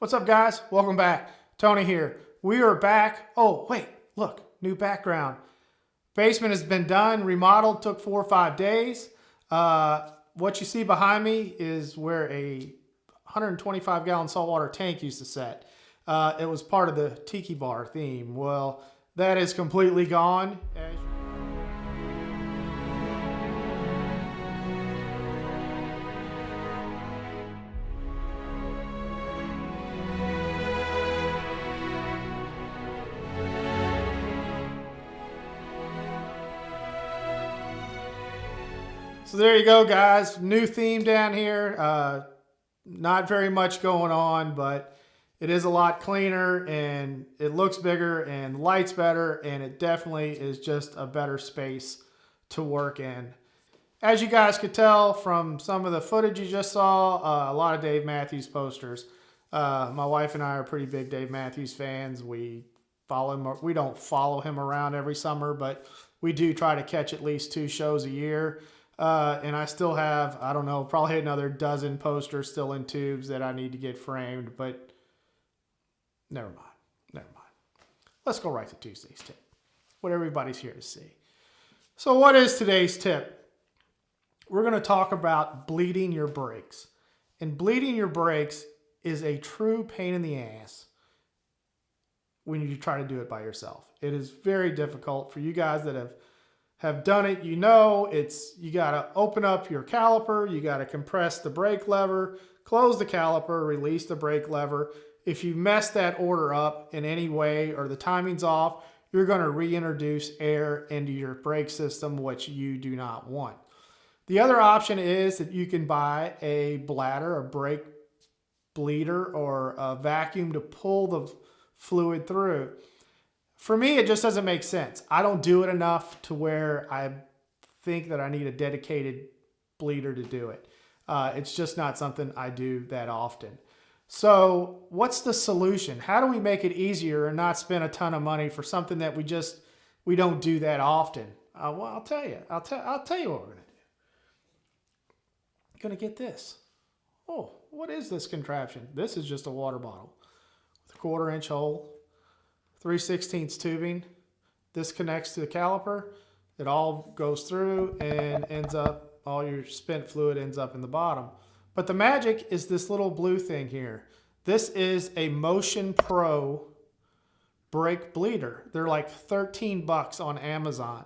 What's up, guys? Welcome back. Tony here. We are back. Oh, wait, look, new background. Basement has been done, remodeled, took 4 or 5 days. What you see behind me is where a 125-gallon saltwater tank used to set. It was part of the tiki bar theme. Well, that is completely gone. So there you go, guys. New theme down here. Not very much going on, but it is a lot cleaner and it looks bigger and lights better, and it definitely is just a better space to work in. As you guys could tell from some of the footage you just saw, a lot of Dave Matthews posters. My wife and I are pretty big Dave Matthews fans. We follow him. We don't follow him around every summer, but we do try to catch at least 2 shows a year. And I still have, I don't know, probably another dozen posters still in tubes that I need to get framed, but never mind. Let's go right to Tuesday's tip, what everybody's here to see. So what is today's tip? We're going to talk about bleeding your brakes. And bleeding your brakes is a true pain in the ass when you try to do it by yourself. It is very difficult for you guys that have done it. You know, you got to open up your caliper, you got to compress the brake lever, close the caliper, release the brake lever. If you mess that order up in any way or the timing's off, you're going to reintroduce air into your brake system, which you do not want. The other option is that you can buy a bladder, a brake bleeder, or a vacuum to pull the fluid through. For me, it just doesn't make sense. I don't do it enough to where I think that I need a dedicated bleeder to do it. It's just not something I do that often. So what's the solution? How do we make it easier and not spend a ton of money for something that we don't do that often? Well, I'll tell you. I'll tell you what we're going to do. Going to get this. Oh, what is this contraption? This is just a water bottle with a 1/4-inch hole. 3/16 tubing. This connects to the caliper. It all goes through and ends up, all your spent fluid ends up in the bottom. But the magic is this little blue thing here. This is a Motion Pro brake bleeder. They're like 13 bucks on Amazon.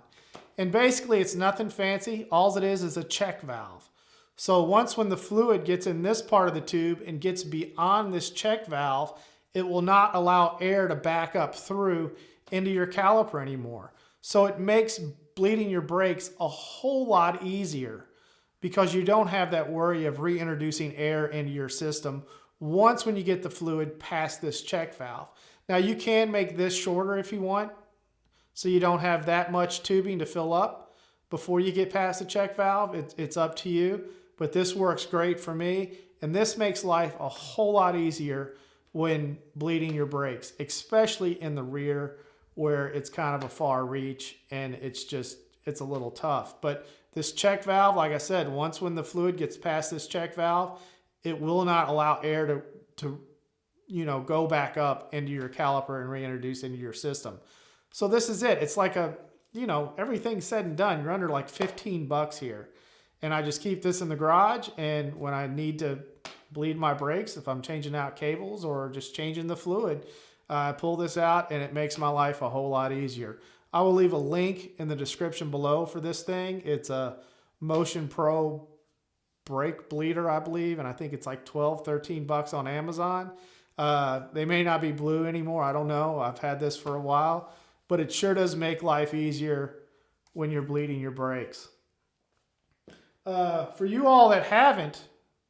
And basically it's nothing fancy. All it is a check valve. So when the fluid gets in this part of the tube and gets beyond this check valve, it will not allow air to back up through into your caliper anymore. So it makes bleeding your brakes a whole lot easier because you don't have that worry of reintroducing air into your system when you get the fluid past this check valve. Now you can make this shorter if you want, so you don't have that much tubing to fill up before you get past the check valve. It's up to you, but this works great for me, and this makes life a whole lot easier when bleeding your brakes, especially in the rear where it's kind of a far reach and it's a little tough. But this check valve, like I said, when the fluid gets past this check valve, it will not allow air to go back up into your caliper and reintroduce into your system. So this is it. It's like everything's said and done, you're under like 15 bucks here. And I just keep this in the garage, and when I need to bleed my brakes, if I'm changing out cables or just changing the fluid, I pull this out and it makes my life a whole lot easier. I will leave a link in the description below for this thing. It's a Motion Pro brake bleeder, I believe, and I think it's like 12, 13 bucks on Amazon. They may not be blue anymore. I don't know. I've had this for a while, but it sure does make life easier when you're bleeding your brakes. For you all that haven't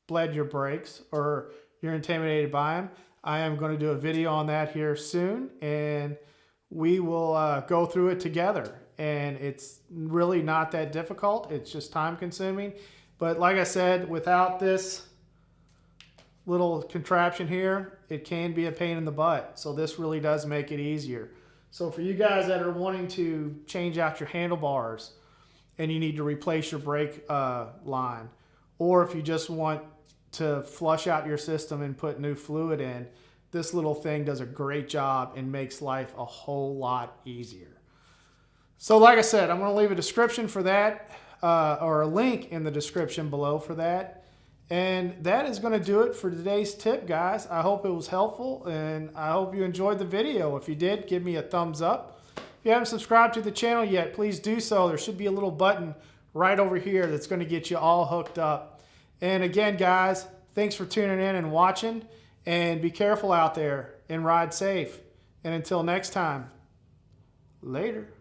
bled your brakes or you're intimidated by them, I am going to do a video on that here soon, and we will go through it together. And it's really not that difficult. It's just time consuming. But like I said, without this little contraption here, it can be a pain in the butt. So this really does make it easier. So for you guys that are wanting to change out your handlebars and you need to replace your brake line, or if you just want to flush out your system and put new fluid in, this little thing does a great job and makes life a whole lot easier. So like I said, I'm going to leave a description for that, or a link in the description below for that. And that is going to do it for today's tip, guys. I hope it was helpful, and I hope you enjoyed the video. If you did, give me a thumbs up. If you haven't subscribed to the channel yet, please do so. There should be a little button right over here that's going to get you all hooked up. And again, guys, thanks for tuning in and watching, and be careful out there and ride safe. And until next time, later.